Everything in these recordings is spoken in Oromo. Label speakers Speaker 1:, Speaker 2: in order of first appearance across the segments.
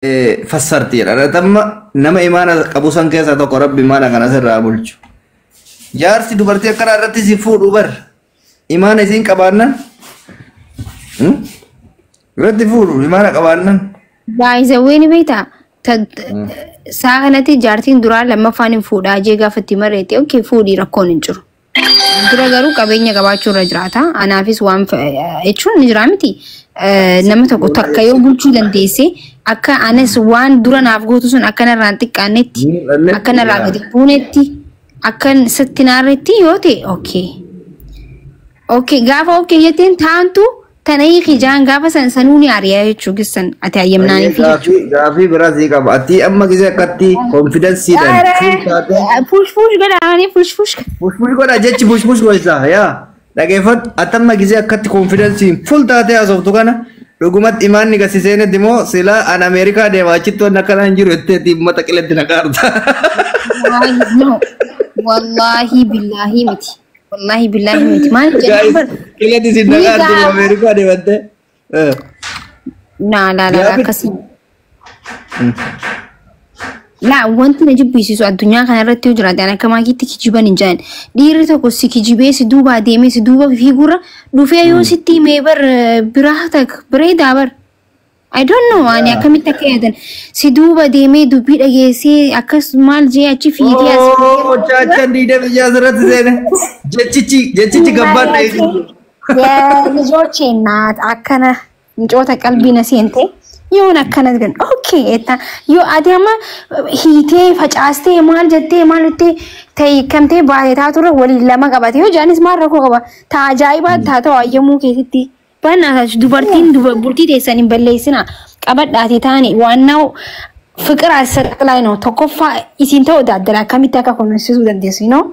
Speaker 1: fassarti. Ana tamma nama imaana qabu san keessa tokko rabbi imaana kana sirraa bulchu. Jaarsi dubartii akkana irratti si fuudhu bar. Imaana isiin qabaannan. Irratti fuudhu imaana qabaannan.
Speaker 2: Baay'isawween beektaa saa kanatti jaartiin duraa lammaffaan hin fuudhaa jee gaafatti mareetti okay fuudhii rakkoon hin jiru. Dura garuu qabeenya qabaachuu irra jiraata. Anaafis waan jechuun ni jira miti. Nama tokko takka yoo bulchuu dandeesse akka anas waan dura naaf gootu sun akka narraan xiqqaanetti akka narraa gadi buunetti akka sitti naarretti yoo ta'e okay. Okay gaafa okay jetteen taantu tanayii kijaan gaafa sanuuni ariyaa jechuu gissan ati ayyamnaanii fi
Speaker 1: gaafi biraasii qaba ati amma gisee akkatti konfidensiidhaan
Speaker 2: push godhaanii push
Speaker 1: godha jechi push godhisa yaa dhageeffadhu atamma gisee akkatti konfidensiin full taatee haasoftu kana dhugumatti imaanni gasiseenetti immoo silaa an Ameerikaa deemaa achitti waan akkanaa hin jiru jetteetii uummata qilletti naqaarta.
Speaker 2: Wallahi billahi miti. Wallahi billahi miti. Maal
Speaker 1: jedhan qilletti si naqaarti Ameerikaa deematte.
Speaker 2: La akkasii. La wanti na jibbisiisu addunyaa kana irratti yoo jiraate akka maakiitti kijiban hin jiran. Dhiirri tokko si kijibee si duuba deemee si duuba fiigurra dhufee yoo sitti himee bar biraa tak bireedaa bar. I don't know ani akkamitti akka yaadan si duuba deemee dubbii dhageessee akkas maal jee achi fiigee as.
Speaker 1: Chaachan diidee biyyaa asirratti seene jechichi gabbaan dha'isu.
Speaker 2: ልጆቼ እናት akkana micoota qalbii na seente yoon akkana gan okay eta yoo adama hiitee facaastee maal jettee maal jettee ta'e kamtee baay'ataa ture waliin lama qabate yoo jaanis maal rakkoo qaba taa ajaa'ibaa taa ta'u ayyamuu keessatti banaa dubartiin bultii teessan hin balleessina qabadhaati taane waannaa ፍቅር አሰጥላይ ነው ተቆፋ ኢሲንተው ዳደራ ከሚታ ከኮንሲሱ ደንደስ ነው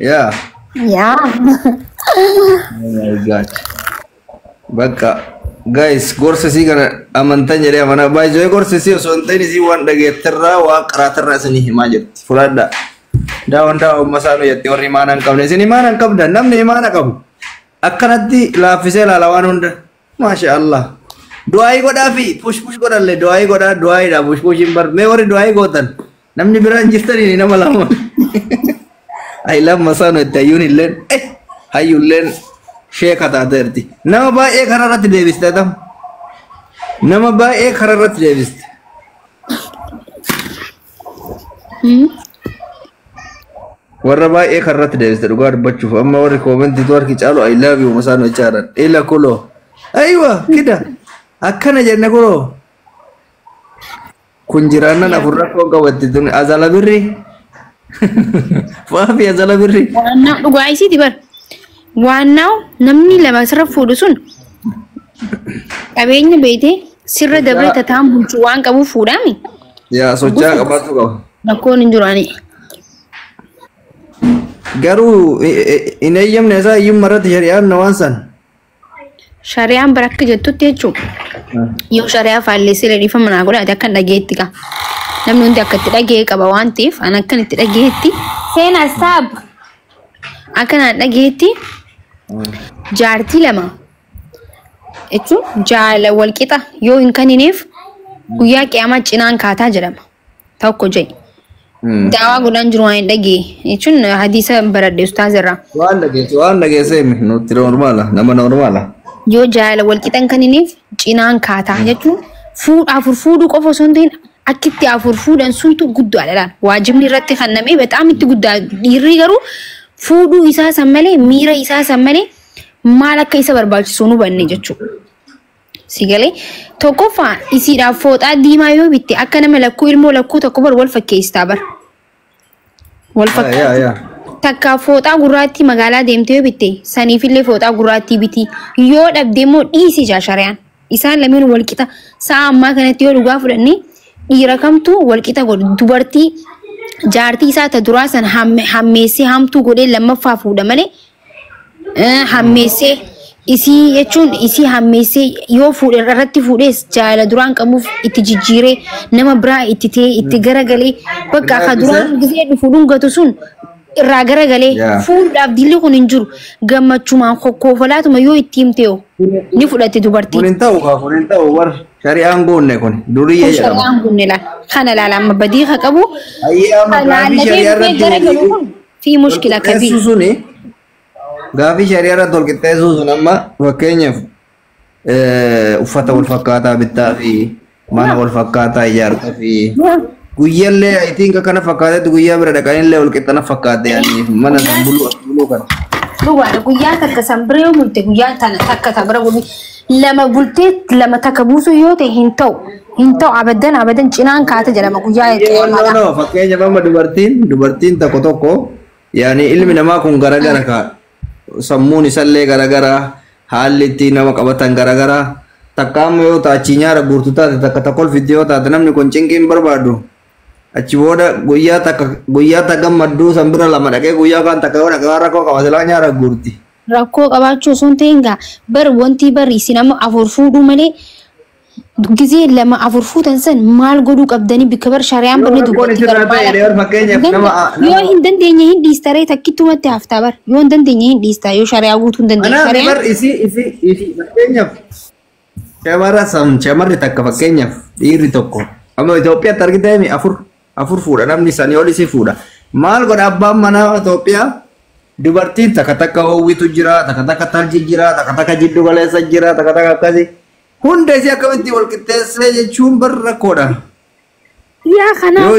Speaker 1: Yeah.
Speaker 2: Yeah.
Speaker 1: Oh my god. Baka guys, gorsa si kana amantan jadi amana bai joy gorsa si so anteni si wan dage terra wa qaratarra sini himajat. Fulada. Dawan masano yatti ori manan kabne sini manan kabda namne mana kabu. Akkanatti lafise la lawan hunda. Masya Allah. Doai goda fi push goda le doai goda doai da push imbar me ori doai gotan. Namni biran jirtani ni nama lama. I love masano tayun illen hayullen sheekha taateerti nama baay'ee karaa irratti deebiste tam nama baay'ee karaa irratti deebiste warra baay'ee karaa irratti deebiste dhugaa dubbachuuf amma warri koomentii warri caalu I love you masano jaaran ila kulo aywa kida akkana jenne kulo kun jiraannan afurra koo qabatti tun azala birri Faafi azala birri.
Speaker 2: Waannaa dhugaa isiiti bar. Waannaa namni lama sirra fuudhu sun qabeenya beekee sirra dabree tataan bulchuu waan qabu fuudhaami.
Speaker 1: Yaa socho'aa qabaatu qaba.
Speaker 2: Rakkoon hin jiru ani.
Speaker 1: Garuu hin eeyyamne isaa iyyummaa irratti shari'aan na waan san.
Speaker 2: Shari'aan barakka jettutti jechuudha. Yoo shari'aa faalleessee dheedhiifama naa godhaate akka hin dhageetti qaba. Namni hundi akka itti dhagee qaba waan ta'eef an akkan itti dhageetti seena saab akkanaan dhageetti jaartii lama jechuun jaala walqixa yoo hin kennineef guyyaa qiyaamaa cinaan kaataa jedhama tokko jee daawaa godhan jiru waan hin dhagee jechuun hadiisa baradhe ustaazirraa
Speaker 1: waan dhageessee nuti normaala nama normaala
Speaker 2: yoo jaala walqixa hin kennineef cinaan kaataa jechuun fuudhuu qofa osoo hin ta'in Akitti afur fuudhan suntu guddaadha. Waajibni irratti kannamee betaam itti guddaa. Dhiirri garuu fuudhuu isaa san malee miira isaa san malee maal akka isa barbaachisu nu banne jechuudha. Sigalee tokkoffaa isiidhaaf fooxaa diimaa yoo bitte akka nama lakkuu ilmoo lakkuu tokko bar wal fakkeessaa bar. Wal fakkeessaa. Takka fooxaa gurraattii magaalaa deemtee yoo bitte saniifillee fooxaa gurraattii biti. Yoo dhabdee immoo dhiisi jaasharayaan. Isaan lameen wal qixa sa'a ammaa kanatti yoo dhugaa fudhannee dhiira kamtu walqixa godhu dubartii jaartii isaa ta duraa san hammeessee hamtuu godhee lammaffaa fuudha malee hammeessee isii jechuun isii hammeessee yoo fuudhe irratti fuudhees jaala duraan qabuuf itti jijjiiree nama biraa itti ta'e itti garagalee bakka akka duraan gisee dhufu dhungatu sun irraa garagalee
Speaker 1: Yeah.
Speaker 2: fuudhaaf dilli kun hin jiru gammachumaan kokkoofalaatuma yoo itti himteeyo ni fudhatti dubartiin.
Speaker 1: Kun hin ta'u war shari'aan goonne kun duriyyee jedhama.
Speaker 2: Shari'aan kun ilaal kana ilaala amma badii haa qabu.
Speaker 1: Ayyaama gaafii shari'aa irratti
Speaker 2: garagalu kun fi mushkila kabii.
Speaker 1: Qixxeessuu suni gaafii shari'aa irratti wal qixxeessuu sun amma fakkeenyaaf uffata wal fakkaataa bittaa fi mana wal fakkaataa ijaartaa fi guyyaallee ayitiin kana fakkaatetti guyyaa bira dhaqanillee wal qixxana fakkaate yaani mana san buluu kana.
Speaker 2: Dhugaadha guyyaa takka sanbiree bulte guyyaa tana takka tabira gumi lama bultee lama takka buusu yoo ta'e hin ta'u abadan cinaan kaata jedhama guyyaa qeemaadha.
Speaker 1: No fakkeenyaaf amma dubartiin tokko yaani ilmi namaa kun garagara ka sammuun isallee garagara haalli itti nama qabatan garagara takka amma yoo ta'e achi nyaara guurtu taate takka tokkol fidee yoo taate namni kun cinqiin barbaadu. Achi booda guyyaa takka gammadduu sanbira lama dhaqee guyyaa kan takka yoo dhaqee rakkoo qaba silaa nyaara guurti.
Speaker 2: Rakkoo qabaachuu osoo hin ta'in gaa bar wanti barri isin amma afur fuudhuu malee gizee lama afur fuutan san maal godhuu qabdanii bikka bar shari'aan barne dubartii barbaada. Yoo hin dandeenye hin dhiistaree takkittumatti haftaa bar yoo hin dandeenye hin dhiistaa yoo shari'aa guutuu hin dandeenye.
Speaker 1: Anaaf bar isi fakkeenyaaf shamarri takka fakkeenyaaf dhiirri tokko amma Itoophiyaatti argitee afur fuudha namni sanii ol isi fuudha. Maal godha abbaan manaa Itoophiyaa dubartiin takka hawwitu jira takka tarji jira takka jiddu galeessa jira takka akkasii hunda isii akkamitti wal qixxeessee jechuun bar rakkoodha.
Speaker 2: Yaa kanaaf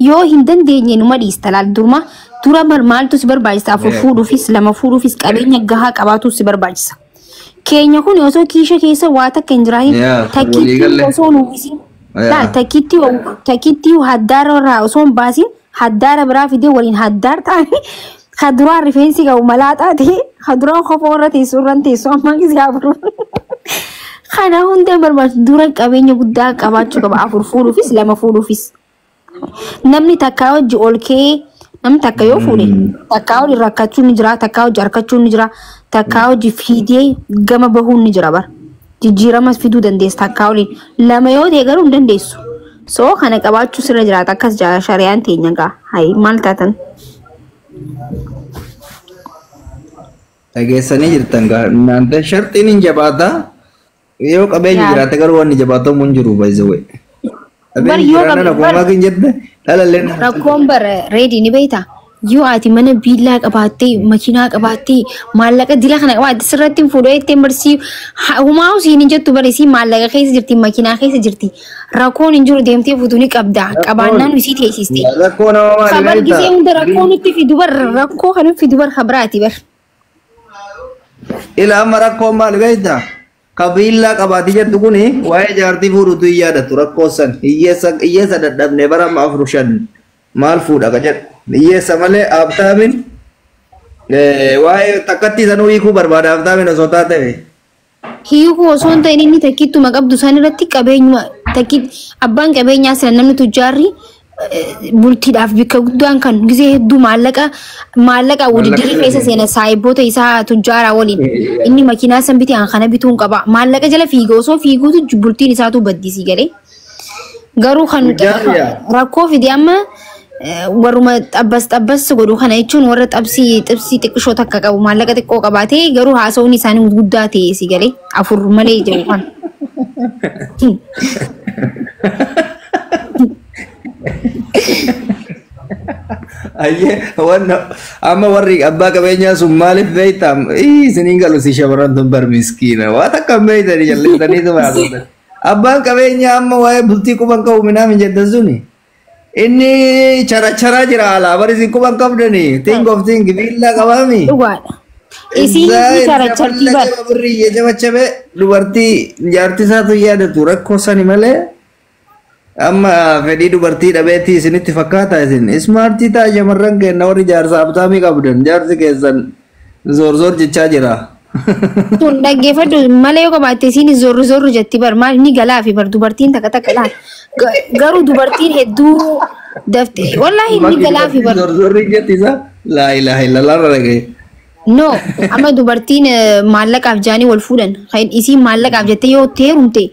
Speaker 2: yoo hin dandeenye numa dhiista laal dura maaltu si barbaachisa afur fuudhuufis lama fuudhuufis qabeenya gahaa qabaatu si barbaachisa. Keenya kun osoo kiisha keessa waa takka hin jiraatin takkiitti osoo nuufisin takkiitti haddaara irraa osoo hin baasin haddaara biraa fidee waliin haddaar ta'anii haduraan rifeensi qabu malaa taate haduraan kophaa irra teessoo irraan teessoo ammaa gisee afur. Kana hunda barbaachisu dura qabeenya guddaa qabaachuu qaba afur fuudhuufis lama fuudhuufis. Namni takkaa hojii ol ka'ee namni takka yoo fuudhe takkaa hojii rakkachuu ni jira takkaa hojii harkachuu ni jira takkaa hojii fiidee gama bahuun ni jira bar jijjiiramas fiduu dandeessa takkaa waliin lama yoo ta'e garuu hin dandeessu. So kana qabaachuu sirra jiraata akkas shari'aan teenya gaa hayi maal taatan.
Speaker 1: Dhageessanii jirtan gaa naanta shartiin hin jabaata yoo qabeenyi jiraate garuu wanni jabaatamu hin jiru baay'ee.
Speaker 2: Rakkoon bara reedii ni beektaa yoo ati mana biillaa qabaattee makiinaa qabaattee maallaqa dila kana qabaatte sirratti fuudhee ittiin barsii humaa usiin hin jettu barisii maallaqa keessa jirti makiinaa keessa jirti rakkoon hin jiru deemtee fuutuu ni qabda qabaannaan usii teessiste. Kabar gisee hunda rakkoon itti fidu bar rakkoo kan fidu bar kabiraati bar.
Speaker 1: Ila amma rakkoon maal beektaa? Kabila qabaatii jettu kuni waa'ee jaartii fuudhutu hin yaadatu rakkoo san hiyyeessa dadhabne bara amma afur shan maal fuudha ka jedhu hiyyeessa malee abtaamin waa'ee takkatti sanuu hiikuu barbaada abtaamin osoo taate.
Speaker 2: Hiikuu osoo hin ta'in inni takkittuma qabdu san irratti qabeenyuma abbaan qabeenyaa sana namni tujjaarri bultiidhaaf bikka guddaan kan gisee hedduu maallaqa waliin keessa seena saayiboota isaa tujjaaraa waliin inni makiinaa san bitee kana bituun qaba maallaqa jala fiigoo osoo fiiguutu bultiin isaatu baddisii galee garuu kan rakkoo fide amma warruma xabbas godhu kana jechuun warra xibsii xiqqishoo takka qabu maallaqa xiqqoo qabaatee garuu haasawuun isaanii guddaa ta'e si galee afur malee jedhu kan.
Speaker 1: Aye, amma warri abbaa qabeenyaa sun maaliif beektaa? Isiniin galu si shamarran tun bar miskiina. Waan akka beektani jallisanii tumaasuudha. Abbaan qabeenyaa amma waa'ee bultii quban qabu midhaan hin jettan suni. Inni chara jira alaa bari isin quban qabdani. Think of think viillaa qabaami.
Speaker 2: Dhugaadha. Isin charachartii bar.
Speaker 1: Birrii jajjabachabe dubartii jaartii isaatu yaadatu rakkoo sani malee. Amma fedhii dubartii dhabeetii isinitti fakkaata isin ismaartii ta'a shamarran kenna warri jaarsa abtaamii qabdan jaarsi keessan zor jechaa jira.
Speaker 2: Tun dhaggeeffadhu malee yoo qabaatte isin zor jetti bar maal ni galaa fi bar dubartiin takka laal garuu dubartiin hedduu daftee wallaahi ni galaa fi bar.
Speaker 1: Zor jetti isa laa ilaaha illallah ragee.
Speaker 2: No amma dubartiin maallaqaaf jaanii wal fuudhan isin maallaqaaf jettee yoo heerumte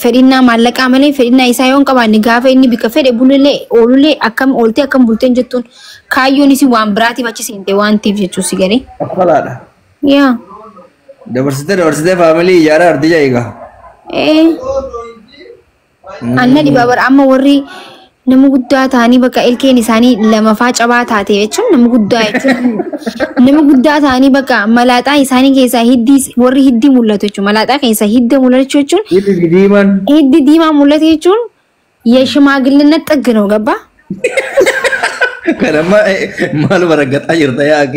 Speaker 2: fedhinnaa maallaqaa malee fedhinnaa isaa yoo hin qabaanne gaafa inni bika fedhe bulullee oolullee akkam ooltee akkam bulteen jettuun kaayyoon isi waan biraatiif achi seente waan ta'eef jechuu si garee.
Speaker 1: Akkalaadha.
Speaker 2: Yaa.
Speaker 1: Dabarsitee faamilii ijaaraa arti eegaa.
Speaker 2: Anna dhibaa amma warri nama guddaa ta'anii bakka ilkeen isaanii lamafaa cabaa taate jechuun nama guddaa jechuun nama guddaa ta'anii bakka malaaxaa isaanii keessaa warri hiddi mul'atu jechuun malaaxaa keessaa hidda mul'atu jechuun hiddi diimaa mul'atu jechuun የሽማግሌነት ጥግ ነው ገባ
Speaker 1: ከነማ ማል በረገጣ ይርታ ያቂ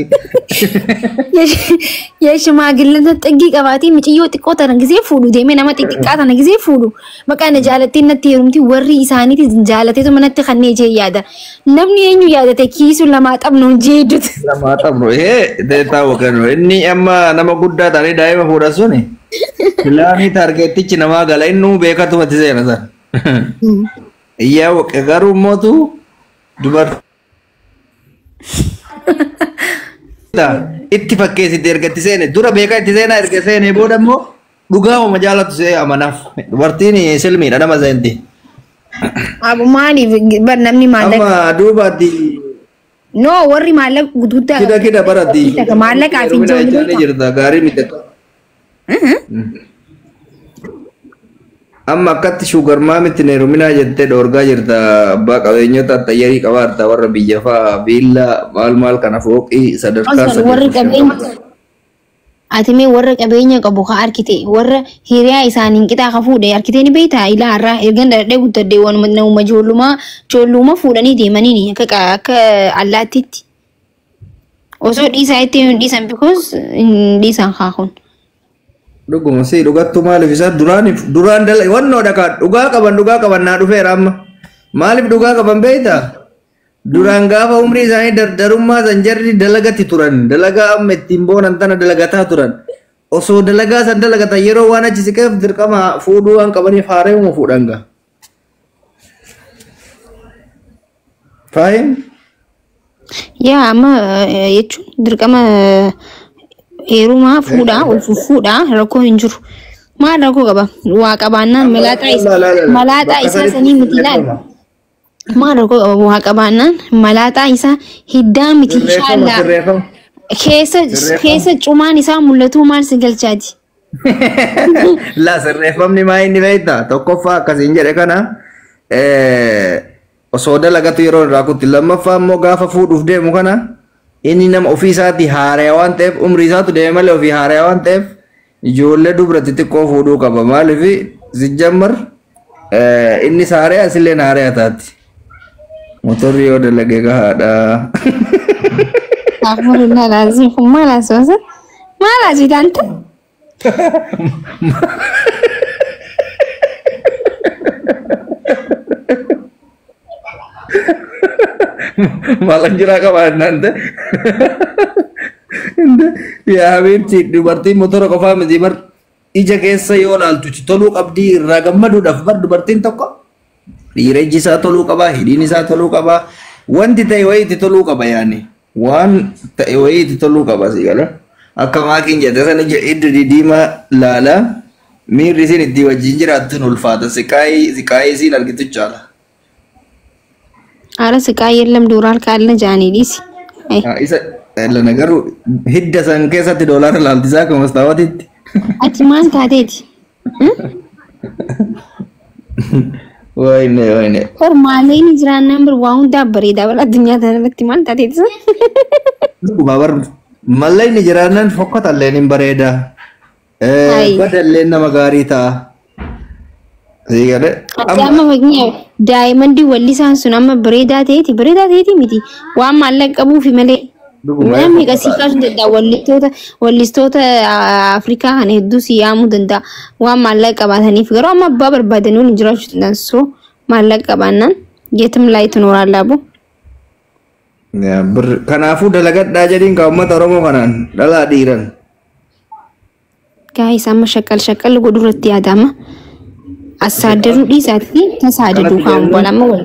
Speaker 2: የሽማግሌነት ጥግ ቀባቲ ምጭዮ ጥቆተን ጊዜ ፉሉ ደሜ ነማ ጥቅቃታን ጊዜ ፉሉ መቃነ ጃለቲነት ይሩምቲ ወሪ ኢሳኒቲ ጃለቴቱ መነት ከኔ ጄ ያዳ ነምኒ የኙ ያዳተ ኪሱ ለማጠብ ነው እንጂ ሄዱት
Speaker 1: ለማጠብ ነው ይሄ ታወቀ ነው እኒ አማ ነማ ጉዳ ታሪ ዳይማ ፎዳሱኒ ላኒ ታርጌትች ነማ ገላይኑ ቤከቱ መትዘና እያወቀ ጋሩ ሞቱ ዱበር itti fakkeessite ergatti seene dura beekaa itti seenaa erga seene booda immoo dhugaama jaalatu see amanaaf dubartiin silmiidha nama seenti.
Speaker 2: Abu maaliif bar namni maallaqa.
Speaker 1: Amma duubaatti.
Speaker 2: No warri maallaqa guddaa.
Speaker 1: Kida baratti.
Speaker 2: Maallaqaa fi ijoollee.
Speaker 1: Jirta gaarii miti. Amma akkatti sugar maamitti neeruminaa jettee dhoorgaa jirta abbaa qabeenyota xayyarii qabaarta warra biyya fa'aa viilla maal kana fooqii sadarkaa
Speaker 2: warri qabeenya ati mee warra qabeenya qabu ka arkite warra hiriyaa isaaniin qixaa ka fuudhe arkitee ni beektaa ilaarraa ergan dadhee guddadhee waan nama ijoolluma fuudhanii deemanii akka allaattitti osoo dhiisaa itti dhiisan because dhiisan kaakun.
Speaker 1: Duguma si dhugattu maaliif isa duraan dala wannoo dhakaa dhugaa qaban naa dhufeera amma maaliif dhugaa qaban beektaa duraan gaafa umrii isaanii dardarummaa san jarri dalagatti turan dalagaa amma ittiin boonan tana dalagataa turan osoo dalagaa san dalagatan yeroo waan achi siqeef dirqama fuudhuu waan qabaniif haareewuma fuudhan gaa faahim
Speaker 2: yaa amma jechuun dirqama Eruma fuda ulfufuda rakkoo hin jiru maal rakkoo qaba waa qabaannaan malaaxaa isaa sanii miti ilaal maal rakkoo qaba waa qabaannaan malaaxaa isaa hiddaa miti inshaallaa keessa cumaan isaa mul'atu maal si galchaati.
Speaker 1: La sirreeffamni maa inni beektaa tokkoffaa akkasiin jedhe kana osoo dalagatu yeroo irraa kutti lammaffaa immoo gaafa fuudhuuf deemu kana inni nama ofii isaati haaraya waan ta'eef umrii isaatu deeme malee ofii haaraya waan ta'eef ijoollee dubaratti xiqqoo fuudhuu qaba maaliif sijjammar inni haaraya isillee haaraya taati motorri yoo dalagee gahaadha.
Speaker 2: Alhamdulillah lazim maal asoosa maal ajidanta.
Speaker 1: Malah jira kawan nanti. Ya habibti dubartiin motora qofaa miti bar ija keessa yoo laaltu toluu qabdi irraa gammaduudhaaf bar dubartiin tokko dhiirejji isaa toluu qaba hidhiin isaa toluu qaba wanti ta'e wayiitti toluu qaba yaani waan ta'e wayiitti toluu qaba si gala akka maakiin jedhe sana iddi diimaa laala miirri isin itti wajjin jiraattuun ulfaata siqaayii isiin argitu caala.
Speaker 2: Ara siqaa yelam dural kalna jaani disi.
Speaker 1: Isa lana garu hidda san keessatti doolaara laaltisaa kan mustawatitti.
Speaker 2: Ati maal taateeti?
Speaker 1: Wayne.
Speaker 2: Or maaleen jiraan nambar waa hundaa bareedaa bal addunyaa tanarratti maal taateeti?
Speaker 1: Babar malleen jiraanan fokkatalleen hin bareedaa. Badalleen nama gaarii ta'a.
Speaker 2: Amma fakkii daa'imman wallisaan sun amma bareedaa ta'eeti miti waan maallaqa qabuufi malee namni qasii kaasuu danda'a wallistoota Afrikaa kana hedduu siyaamuu danda'a waan maallaqa qabaataniif garuu amma abbaa barbaadanii waliin jiraachuu danda'an soo maallaqa qabaannaan geetum laayitu nooraan laabu.
Speaker 1: Kanaafuu dalagadhaa jedhiin kan uummata Oromoo kanaan dhalaa dhiiran.
Speaker 2: Gaa'is amma shaqqal godhurratti yaadama. Asaadaru dhiisaatti tasaadadu kan bolama wal.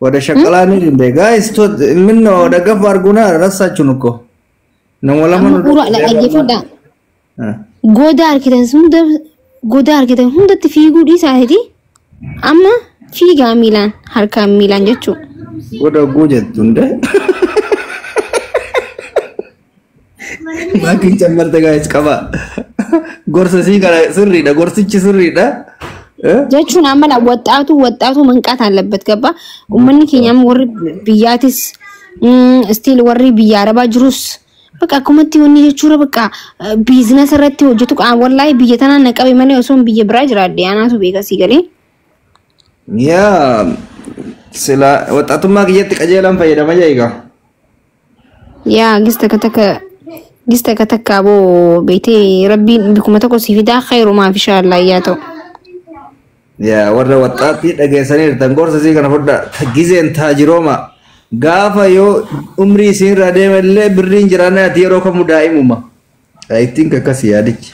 Speaker 1: Wada shaqalaani dinde guys to minno daga farguna rasaachuun ko. Nama lama
Speaker 2: Ura la dhaggeeffadha. Goda arkitan sun goda argitan hundatti fiiguu dhiisaati. Amma fiigaa miilaan harkaan miilaan jechuudha.
Speaker 1: Goda guujettunde. Makin cammarte guys qaba. Gorsa sii kana sirriidha, gorsichi sirriidha.
Speaker 2: Jechuun amala waxxaatu manqaat aለበት gaba. Uummanni keenyam warri biyyaatis still warri biyya arabaa jirus baka akkumatti wanni jechuudha baka biizinas irratti hojjetu wallahi biyya tanaan naqabe malee osoo biyya biraa jiraadde anaatu beekasii galee.
Speaker 1: Yaa sila waxxatummaa kiyyatti qajeelan fayyadama jeegaa.
Speaker 2: Yaa gista kataka bo beete rabbiin bikuma tokko sifidaa khayru ma fi inshallah yaa ta'u.
Speaker 1: Yaa warra waxxaatti dhageessaniirtan gorsa sii kana fudhaa gizeen taajirooma gaafa yoo umrii isiin irraa deemallee birriin jiraanaa ati yeroo kamuu daa'imuma. I think akkas yaadichi.